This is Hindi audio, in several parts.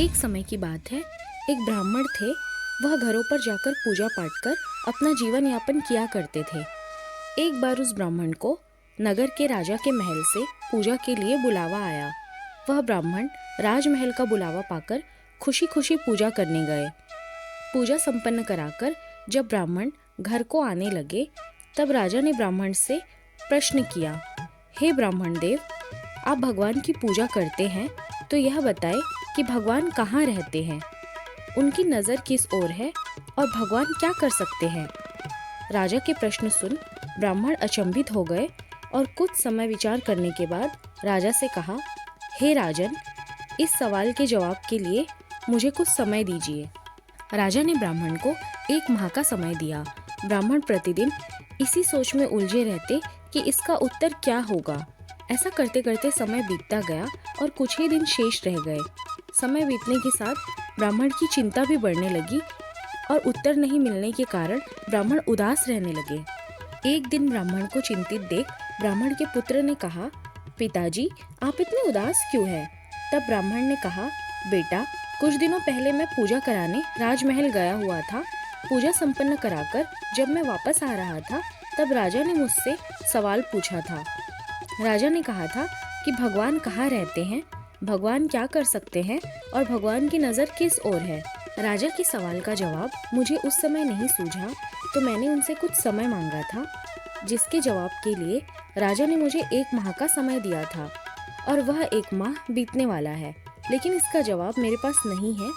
एक समय की बात है। एक ब्राह्मण थे। वह घरों पर जाकर पूजा पाठ कर अपना जीवन यापन किया करते थे। एक बार उस ब्राह्मण को नगर के राजा के महल से पूजा के लिए बुलावा आया। वह ब्राह्मण राजमहल का बुलावा पाकर खुशी खुशी पूजा करने गए। पूजा संपन्न कराकर जब ब्राह्मण घर को आने लगे, तब राजा ने ब्राह्मण से प्रश्न किया, हे ब्राह्मण देव, आप भगवान की पूजा करते हैं तो यह बताएं कि भगवान कहाँ रहते हैं, उनकी नज़र किस ओर है और भगवान क्या कर सकते हैं। राजा के प्रश्न सुन ब्राह्मण अचंभित हो गए और कुछ समय विचार करने के बाद राजा से कहा, हे राजन, इस सवाल के जवाब के लिए मुझे कुछ समय दीजिए। राजा ने ब्राह्मण को 1 माह का समय दिया। ब्राह्मण प्रतिदिन इसी सोच में उलझे रहते कि इसका उत्तर क्या होगा। ऐसा करते करते समय बीतता गया और कुछ ही दिन शेष रह गए। समय बीतने के साथ ब्राह्मण की चिंता भी बढ़ने लगी और उत्तर नहीं मिलने के कारण ब्राह्मण उदास रहने लगे। एक दिन ब्राह्मण को चिंतित देख ब्राह्मण के पुत्र ने कहा, पिताजी, आप इतने उदास क्यों हैं? तब ब्राह्मण ने कहा, बेटा, कुछ दिनों पहले मैं पूजा कराने राजमहल गया हुआ था। पूजा संपन्न कराकर जब मैं वापस आ रहा था, तब राजा ने मुझसे सवाल पूछा था। राजा ने कहा था कि भगवान कहाँ रहते हैं, भगवान क्या कर सकते हैं और भगवान की नज़र किस ओर है। राजा के सवाल का जवाब मुझे उस समय नहीं सूझा, तो मैंने उनसे कुछ समय मांगा था, जिसके जवाब के लिए राजा ने मुझे 1 माह का समय दिया था और वह 1 माह बीतने वाला है, लेकिन इसका जवाब मेरे पास नहीं है,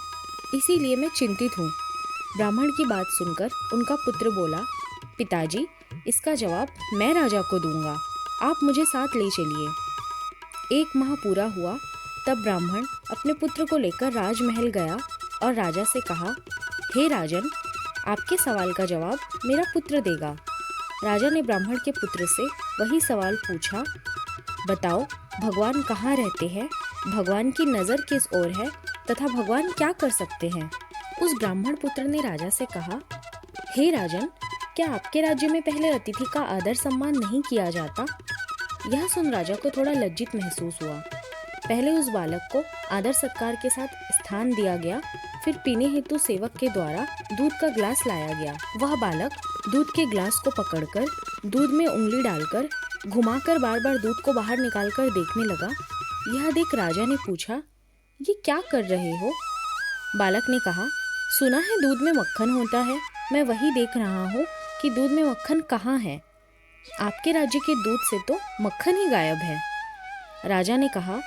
इसीलिए मैं चिंतित हूँ। ब्राह्मण की बात सुनकर उनका पुत्र बोला, पिताजी, इसका जवाब मैं राजा को दूंगा, आप मुझे साथ ले चलिए। 1 माह पूरा हुआ तब ब्राह्मण अपने पुत्र को लेकर राजमहल गया और राजा से कहा, हे राजन, आपके सवाल का जवाब मेरा पुत्र देगा। राजा ने ब्राह्मण के पुत्र से वही सवाल पूछा, बताओ, भगवान कहाँ रहते हैं, भगवान की नज़र किस ओर है तथा भगवान क्या कर सकते हैं। उस ब्राह्मण पुत्र ने राजा से कहा, हे राजन, क्या आपके राज्य में पहले अतिथि का आदर सम्मान नहीं किया जाता? यह सुन राजा को थोड़ा लज्जित महसूस हुआ। पहले उस बालक को आदर सत्कार के साथ स्थान दिया गया, फिर पीने हेतु सेवक के द्वारा दूध का ग्लास लाया गया। वह बालक दूध के ग्लास को पकड़कर दूध में उंगली डालकर घुमाकर बार बार दूध को बाहर निकालकर देखने लगा। यह देख राजा ने पूछा, ये क्या कर रहे हो? बालक ने कहा, सुना है दूध में मक्खन होता है, मैं वही देख रहा हूँ कि दूध में मक्खन कहाँ है। आपके राज्य के दूध से तो मक्खन ही गायब है। राजा ने कहा,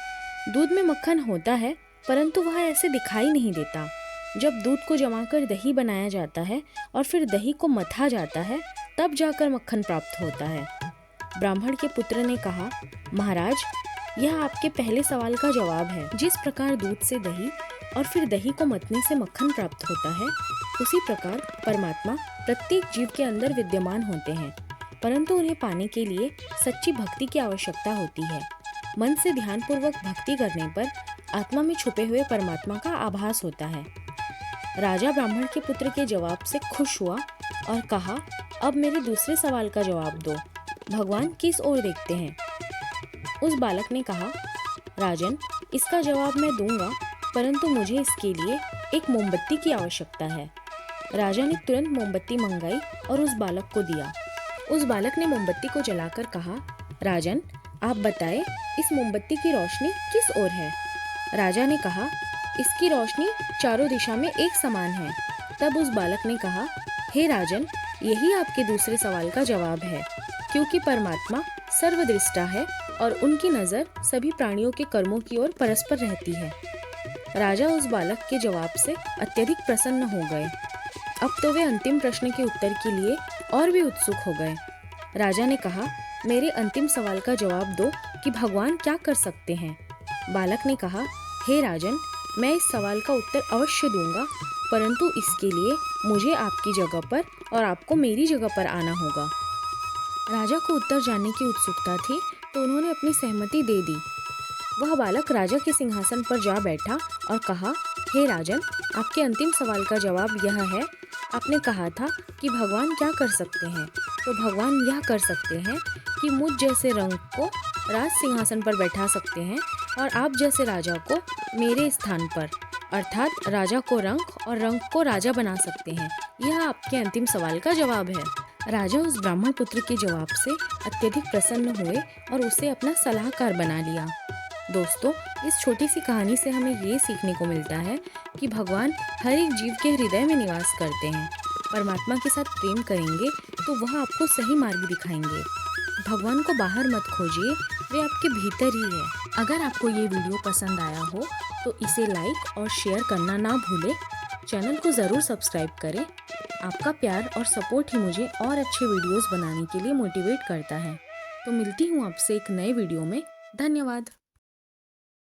दूध में मक्खन होता है, परंतु वह ऐसे दिखाई नहीं देता। जब दूध को जमाकर दही बनाया जाता है और फिर दही को मथा जाता है, तब जाकर मक्खन प्राप्त होता है। ब्राह्मण के पुत्र ने कहा, महाराज, यह आपके पहले सवाल का जवाब है। जिस प्रकार दूध से दही और फिर दही को मतने से मक्खन प्राप्त होता है, उसी प्रकार परमात्मा प्रत्येक जीव के अंदर विद्यमान होते हैं, परंतु उन्हें पाने के लिए सच्ची भक्ति की आवश्यकता होती है। मन से ध्यानपूर्वक भक्ति करने पर आत्मा में छुपे हुए परमात्मा का आभास होता है। राजा ब्राह्मण के पुत्र के जवाब से खुश हुआ और कहा, अब मेरे दूसरे सवाल का जवाब दो, भगवान किस ओर देखते हैं? उस बालक ने कहा, राजन, इसका जवाब मैं दूंगा, परंतु मुझे इसके लिए एक मोमबत्ती की आवश्यकता है। राजा ने तुरंत मोमबत्ती मंगाई और उस बालक को दिया। उस बालक ने मोमबत्ती को जलाकर कहा, राजन, आप बताएं, इस मोमबत्ती की रोशनी किस ओर है? राजा ने कहा, इसकी रोशनी चारों दिशा में एक समान है। तब उस बालक ने कहा, हे राजन, यही आपके दूसरे सवाल का जवाब है, क्योंकि परमात्मा सर्वदृष्टा है और उनकी नज़र सभी प्राणियों के कर्मों की ओर परस्पर रहती है। राजा उस बालक के जवाब से अत्यधिक प्रसन्न हो गए। अब तो वे अंतिम प्रश्न के उत्तर के लिए और भी उत्सुक हो गए। राजा ने कहा, मेरे अंतिम सवाल का जवाब दो कि भगवान क्या कर सकते हैं। बालक ने कहा, हे राजन, मैं इस सवाल का उत्तर अवश्य दूंगा, परंतु इसके लिए मुझे आपकी जगह पर और आपको मेरी जगह पर आना होगा। राजा को उत्तर जानने की उत्सुकता थी, तो उन्होंने अपनी सहमति दे दी। वह बालक राजा के सिंहासन पर जा बैठा और कहा, हे राजन, आपके अंतिम सवाल का जवाब यह है, आपने कहा था कि भगवान क्या कर सकते हैं, तो भगवान यह कर सकते हैं कि मुझ जैसे रंग को राज सिंहासन पर बैठा सकते हैं और आप जैसे राजा को मेरे स्थान पर अर्थात राजा को रंक और रंक को राजा बना सकते हैं? यह आपके अंतिम सवाल का जवाब है। राजा उस ब्राह्मण पुत्र के जवाब से अत्यधिक प्रसन्न हुए और उसे अपना सलाहकार बना लिया। दोस्तों, इस छोटी सी कहानी से हमें ये सीखने को मिलता है कि भगवान हर एक जीव के हृदय में निवास करते हैं। परमात्मा के साथ प्रेम करेंगे तो वह आपको सही मार्ग दिखाएंगे। भगवान को बाहर मत खोजिए, वे आपके भीतर ही है। अगर आपको ये वीडियो पसंद आया हो तो इसे लाइक और शेयर करना ना भूलें। चैनल को ज़रूर सब्सक्राइब करें। आपका प्यार और सपोर्ट ही मुझे और अच्छे वीडियोस बनाने के लिए मोटिवेट करता है। तो मिलती हूँ आपसे एक नए वीडियो में। धन्यवाद।